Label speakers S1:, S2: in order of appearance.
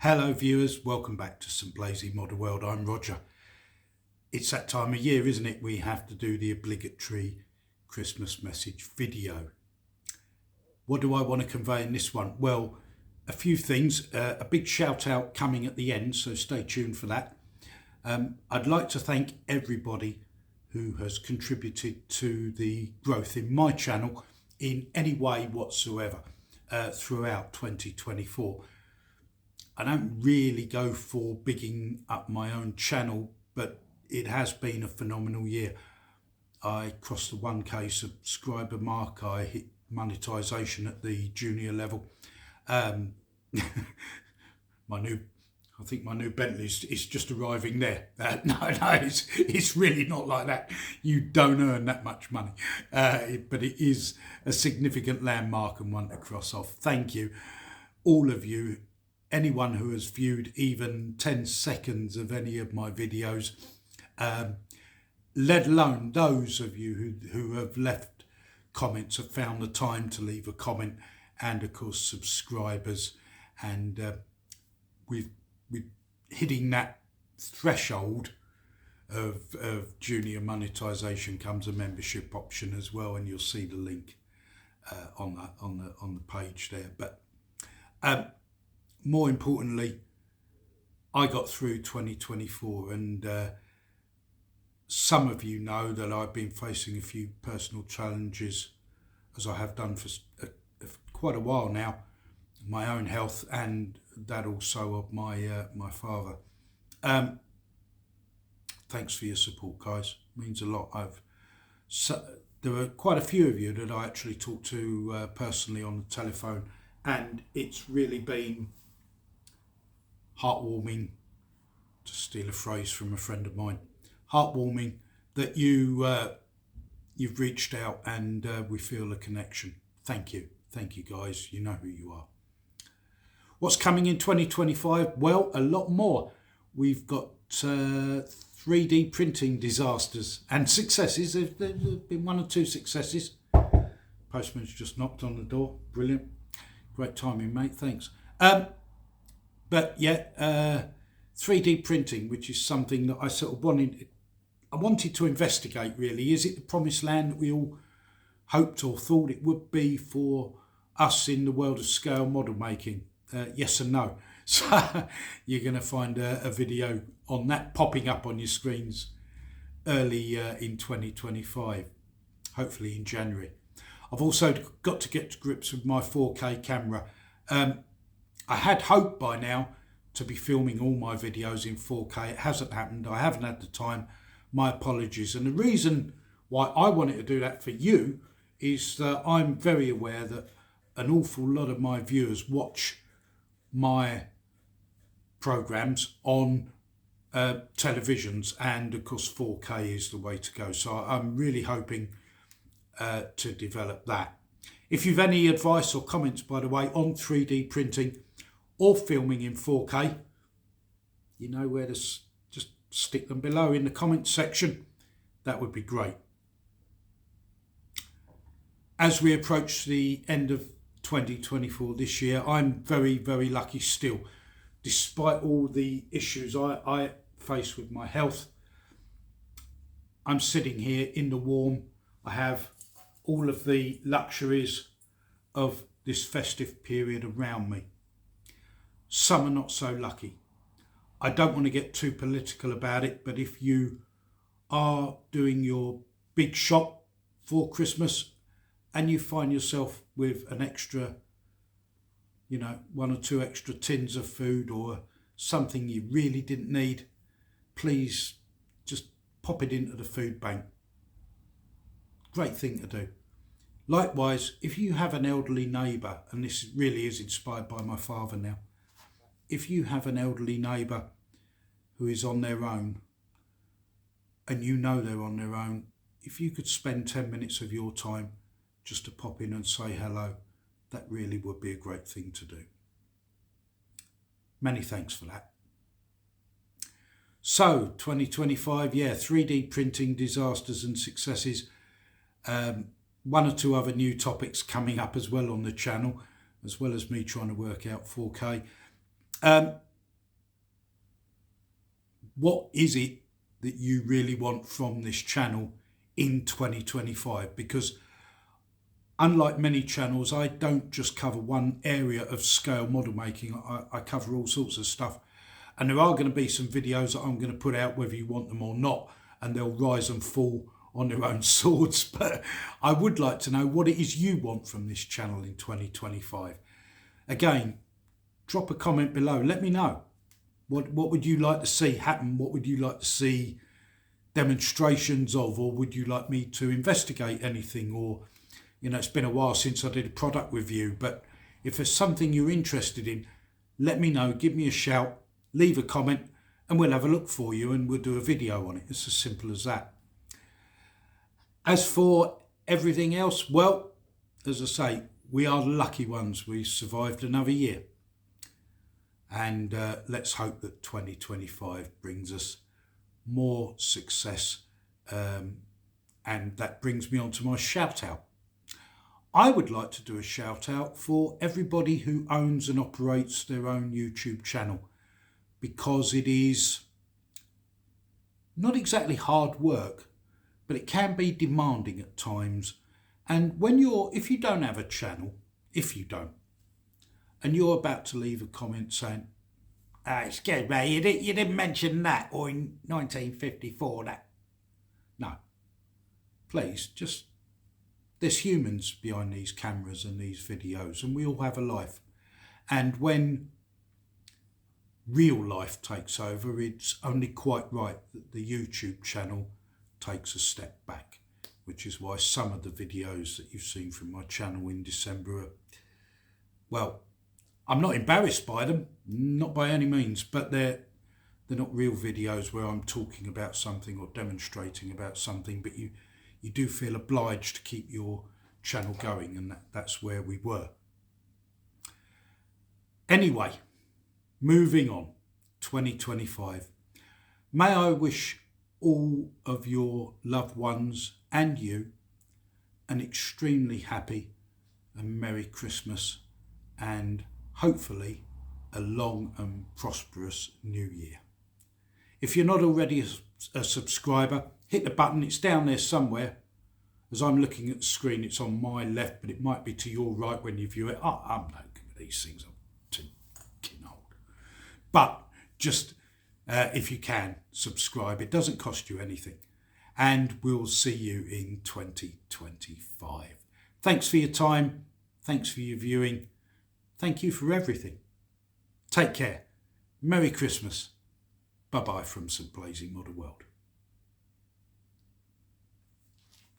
S1: Hello viewers, welcome back to St Blazey Model World. I'm Roger. It's that time of year, isn't it? We have to do the obligatory Christmas message video. What do I want to convey in this one? Well, a few things. A big shout out coming at the end, so stay tuned for that. I'd like to thank everybody who has contributed to the growth in my channel in any way whatsoever throughout 2024. I don't really go for bigging up my own channel, but it has been a phenomenal year. I crossed the 1k subscriber mark. I hit monetization at the junior level. I think my new Bentley is just arriving there. No, it's really not like that. You don't earn that much money, but it is a significant landmark and one to cross off. Thank you, all of you. Anyone who has viewed even 10 seconds of any of my videos, let alone those of you who have left comments, have found the time to leave a comment, and of course subscribers. And we're hitting that threshold of junior monetization comes a membership option as well, and you'll see the link on the page there. But more importantly, I got through 2024, and some of you know that I've been facing a few personal challenges, as I have done for quite a while now, my own health and that also of my father. Thanks for your support, guys. It means a lot. There were quite a few of you that I actually talked to personally on the telephone, and it's really been heartwarming, to steal a phrase from a friend of mine, heartwarming that you've reached out, and we feel a connection. Thank you guys. You know who you are. What's coming in 2025? Well, a lot more. We've got 3D printing disasters and successes. There've been one or two successes. Postman's just knocked on the door. Brilliant. Great timing, mate. Thanks. But yeah, 3D printing, which is something that I sort of wanted to investigate, really. Is it the promised land that we all hoped or thought it would be for us in the world of scale model making? Yes and no. So you're going to find a video on that popping up on your screens early in 2025, hopefully in January. I've also got to get to grips with my 4K camera. I had hoped by now to be filming all my videos in 4K. It hasn't happened. I haven't had the time. My apologies. And the reason why I wanted to do that for you is that I'm very aware that an awful lot of my viewers watch my programs on televisions, and of course 4K is the way to go. So I'm really hoping to develop that. If you've any advice or comments, by the way, on 3D printing or filming in 4K, you know where to just stick them below in the comments section. That would be great. As we approach the end of 2024 this year, I'm very, very lucky still. Despite all the issues I face with my health, I'm sitting here in the warm. I have all of the luxuries of this festive period around me. Some are not so lucky. I don't want to get too political about it, but if you are doing your big shop for Christmas and you find yourself with an extra, one or two extra tins of food or something you really didn't need, please just pop it into the food bank. Great thing to do. Likewise, if you have an elderly neighbour, and this really is inspired by my father now, if you have an elderly neighbour who is on their own, and you know they're on their own, if you could spend 10 minutes of your time just to pop in and say hello, that really would be a great thing to do. Many thanks for that. So 2025, yeah, 3D printing disasters and successes. One or two other new topics coming up as well on the channel, as well as me trying to work out 4K. what is it that you really want from this channel in 2025? Because unlike many channels, I don't just cover one area of scale model making. I cover all sorts of stuff. And there are going to be some videos that I'm going to put out whether you want them or not, and they'll rise and fall on their own swords. But I would like to know what it is you want from this channel in 2025. Again, drop a comment below. Let me know. What would you like to see happen? What would you like to see demonstrations of? Or would you like me to investigate anything? Or, you know, it's been a while since I did a product review, but if there's something you're interested in, let me know, give me a shout, leave a comment, and we'll have a look for you and we'll do a video on it. It's as simple as that. As for everything else, well, as I say, we are the lucky ones. We survived another year. And let's hope that 2025 brings us more success. And that brings me on to my shout out. I would like to do a shout out for everybody who owns and operates their own YouTube channel, because it is not exactly hard work, but it can be demanding at times. And if you don't have a channel, and you're about to leave a comment saying, excuse me, you didn't mention that, or in 1954 that. No, please, just, there's humans behind these cameras and these videos, and we all have a life. And when real life takes over, it's only quite right that the YouTube channel takes a step back, which is why some of the videos that you've seen from my channel in December are, well, I'm not embarrassed by them, not by any means, but they're not real videos where I'm talking about something or demonstrating about something, but you do feel obliged to keep your channel going, and that's where we were. Anyway, moving on, 2025. May I wish all of your loved ones and you an extremely happy and Merry Christmas, and hopefully a long and prosperous new year. If you're not already a subscriber, hit the button. It's down there somewhere. As I'm looking at the screen, it's on my left, but it might be to your right when you view it. I'm no good at these things. I'm too fucking old. But just, if you can, subscribe. It doesn't cost you anything. And we'll see you in 2025. Thanks for your time. Thanks for your viewing. Thank you for everything. Take care. Merry Christmas. Bye-bye from St. Blazey Model World.